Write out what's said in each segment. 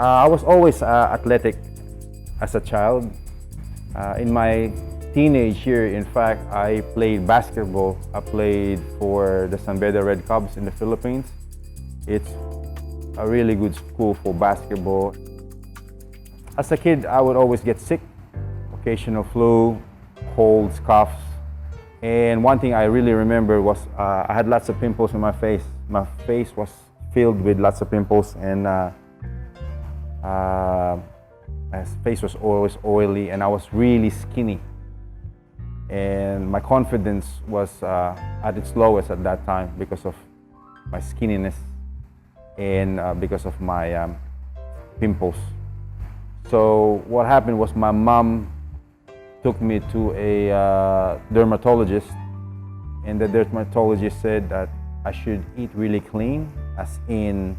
I was always athletic as a child. In my teenage year, in fact, I played basketball. I played for the San Beda Red Cubs in the Philippines. It's a really good school for basketball. As a kid, I would always get sick, occasional flu, colds, coughs. And one thing I really remember was I had lots of pimples on my face. My face was filled with lots of pimples, and my face was always oily, and I was really skinny. And my confidence was at its lowest at that time because of my skinniness and because of my pimples. So what happened was my mom took me to a dermatologist, and the dermatologist said that I should eat really clean, as in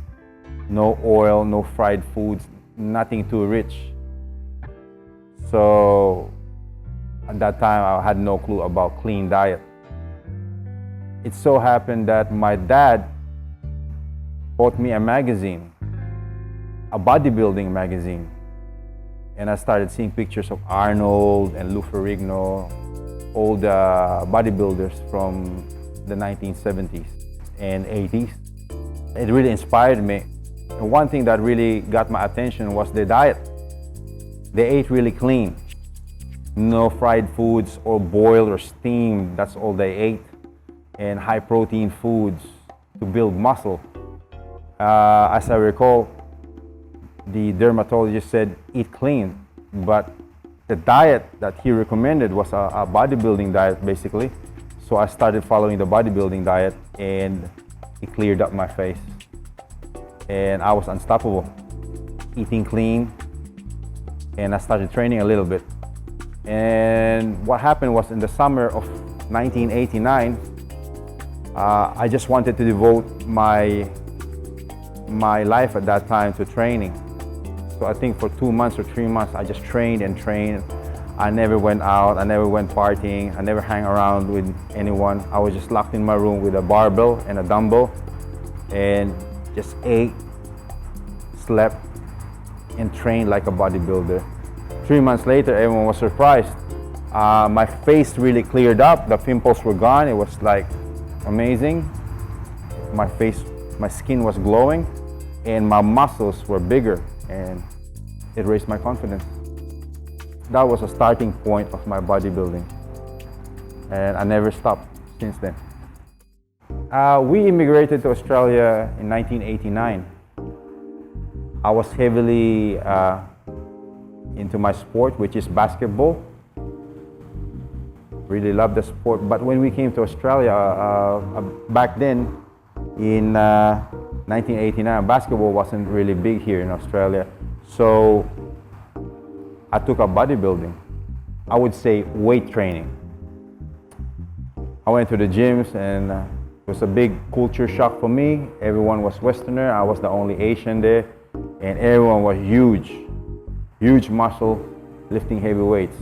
no oil, no fried foods, nothing too rich. So at that time, I had no clue about clean diet. It so happened that my dad bought me a magazine, a bodybuilding magazine. And I started seeing pictures of Arnold and Lou Ferrigno, all the bodybuilders from the 1970s and 80s. It really inspired me. And one thing that really got my attention was the diet. They ate really clean. No fried foods or boiled or steamed, that's all they ate. And high protein foods to build muscle. As I recall, the dermatologist said, eat clean, but the diet that he recommended was a bodybuilding diet, basically. So I started following the bodybuilding diet, and it cleared up my face. And I was unstoppable, eating clean, and I started training a little bit. And what happened was in the summer of 1989, I just wanted to devote my life at that time to training. So I think for 2 months or 3 months, I just trained and trained. I never went out, I never went partying, I never hang around with anyone. I was just locked in my room with a barbell and a dumbbell and just ate, slept, and trained like a bodybuilder. 3 months later, everyone was surprised. My face really cleared up, the pimples were gone, it was like amazing. My skin was glowing, and my muscles were bigger, and it raised my confidence. That was a starting point of my bodybuilding, and I never stopped since then. We immigrated to Australia in 1989. I was heavily into my sport, which is basketball. Really loved the sport, but when we came to Australia, back then, in 1989, basketball wasn't really big here in Australia. So I took up bodybuilding. I would say weight training. I went to the gyms, and it was a big culture shock for me. Everyone was Westerner. I was the only Asian there, and everyone was huge muscle, lifting heavy weights.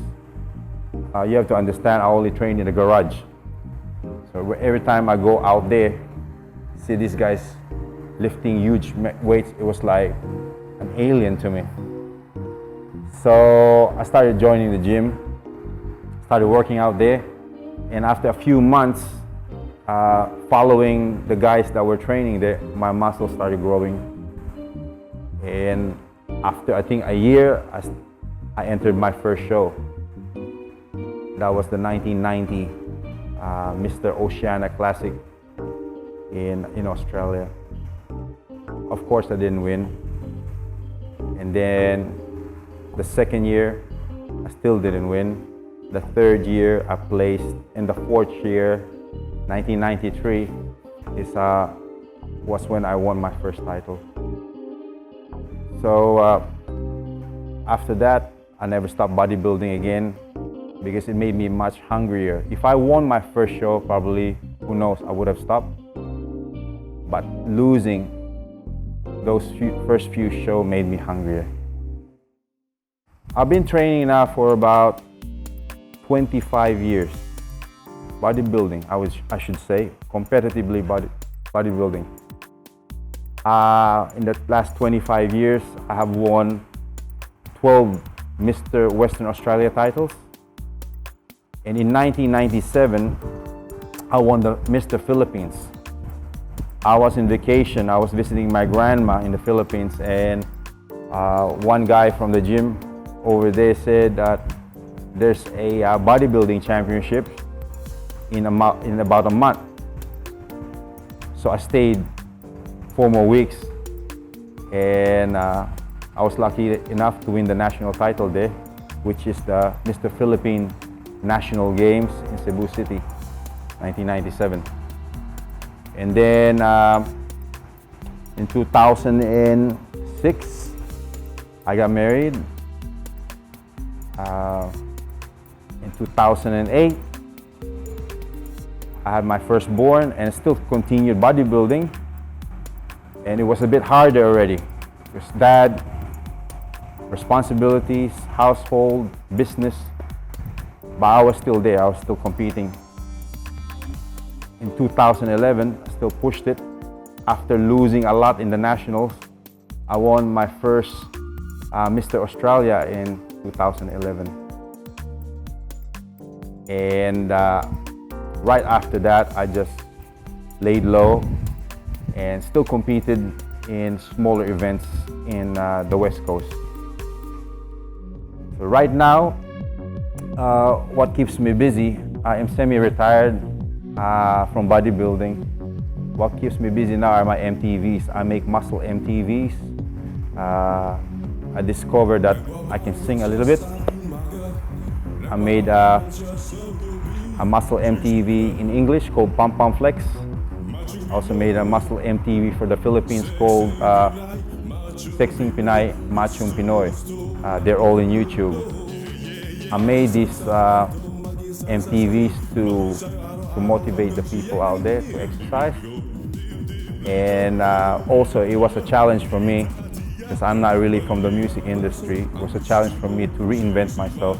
You have to understand, I only trained in the garage. So every time I go out there, see these guys lifting huge weights, it was like an alien to me. So I started joining the gym, started working out there, and after a few months following the guys that were training there, my muscles started growing. And after I think a year, I entered my first show. That was the 1990 Mr. Oceania Classic in Australia. Of course, I didn't win. And then the second year, I still didn't win. The third year, I placed. In the fourth year, 1993, was when I won my first title. So after that, I never stopped bodybuilding again, because it made me much hungrier. If I won my first show, probably, who knows, I would have stopped. But losing those first few shows made me hungrier. I've been training now for about 25 years. Bodybuilding, I should say, competitively bodybuilding. In the last 25 years, I have won 12 Mr. Western Australia titles. And in 1997, I won the Mr. Philippines. I was in vacation. I was visiting my grandma in the Philippines, and one guy from the gym over there said that there's a bodybuilding championship in about a month. So I stayed 4 more weeks, and I was lucky enough to win the national title there, which is the Mr. Philippine National Games in Cebu City, 1997. And then in 2006, I got married. In 2008, I had my firstborn and still continued bodybuilding. And it was a bit harder already. Because dad, responsibilities, household, business. But I was still there, I was still competing. In 2011, I still pushed it. After losing a lot in the nationals, I won my first Mr. Australia in 2011. And right after that, I just laid low and still competed in smaller events in the West Coast. So right now, what keeps me busy, I am semi-retired from bodybuilding. What keeps me busy now are my MTVs. I make muscle MTVs. I discovered that I can sing a little bit. I made a muscle MTV in English called Pam Pam Flex. I also made a muscle MTV for the Philippines called Sexing Pinay, Machong Pinoy. They're all in YouTube. I made these MTVs to motivate the people out there to exercise. And also it was a challenge for me because I'm not really from the music industry. It was a challenge for me to reinvent myself.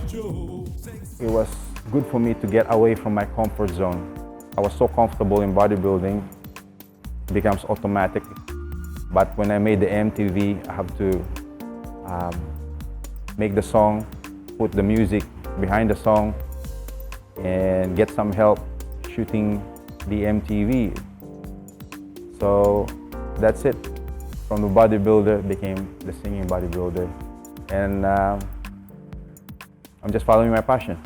It was good for me to get away from my comfort zone. I was so comfortable in bodybuilding, it becomes automatic. But when I made the MTV, I have to make the song, put the music behind the song, and get some help shooting the MTV. So that's it. From the bodybuilder became the singing bodybuilder. And I'm just following my passion.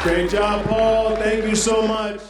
Great job, Paul. Thank you so much.